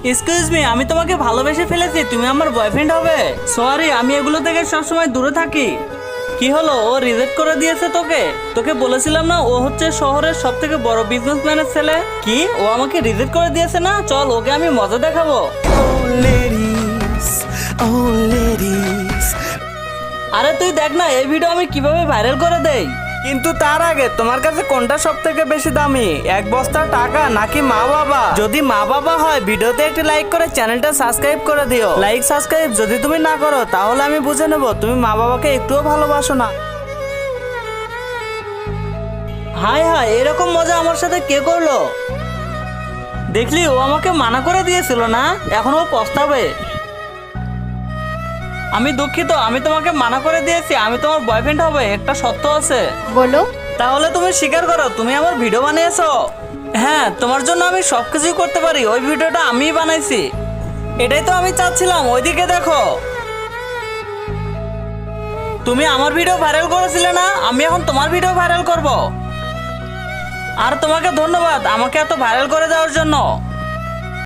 Excuse me, আমি তোমাকে ভালোবেসে ফেলেছি, তুমি আমার বয়ফ্রেন্ড হবে? সরি, আমি এগুলো থেকে সবসময় দূরে থাকি। কি হলো, ও রিজেক্ট করে দিয়েছে তোকে? তোকে বলেছিলাম না ও হচ্ছে শহরের সব থেকে বড় বিজনেসম্যানের ছেলে? কি, ও আমাকে রিজেক্ট করে দিয়েছে? না, চল ওকে আমি মজা দেখাবো। আরে তুই দেখ না এই ভিডিও আমি কিভাবে ভাইরাল করে দেই। কিন্তু তার আগে তোমার কাছে কোনটা সব থেকে বেশি দামি, এক বস্তা টাকা নাকি মা বাবা? যদি মা বাবা হয় ভিডিওতে একটি লাইক করে চ্যানেলটা সাবস্ক্রাইব করে দিও। লাইক সাবস্ক্রাইব যদি তুমি না করো তাহলে আমি বুঝে নেব তুমি মা বাবাকে একটুও ভালোবাসো না। হায় হায়, এরকম মজা আমার সাথে কে করলো? দেখলি, ও আমাকে মানা করে দিয়েছিল না, এখন ও পস্তাবে। আমি দুঃখিত, আমি তোমাকে মানা করে দিয়েছি, আমি তোমার বয়ফ্রেন্ড হবে, একটা সত্য আছে। বলো। তাহলে তুমি স্বীকার করো তুমি আমার ভিডিও বানিয়েছো। হ্যাঁ, তোমার জন্য আমি সবকিছুই করতে পারি, ওই ভিডিওটা আমিই বানাইছি। এটাই তো আমি চাচ্ছিলাম, ওইদিকে দেখো। তুমি আমার ভিডিও ভাইরাল করেছিলে না, আমি এখন তোমার ভিডিও ভাইরাল করব। আর তোমাকে ধন্যবাদ আমাকে এত ভাইরাল করে দেওয়ার জন্য।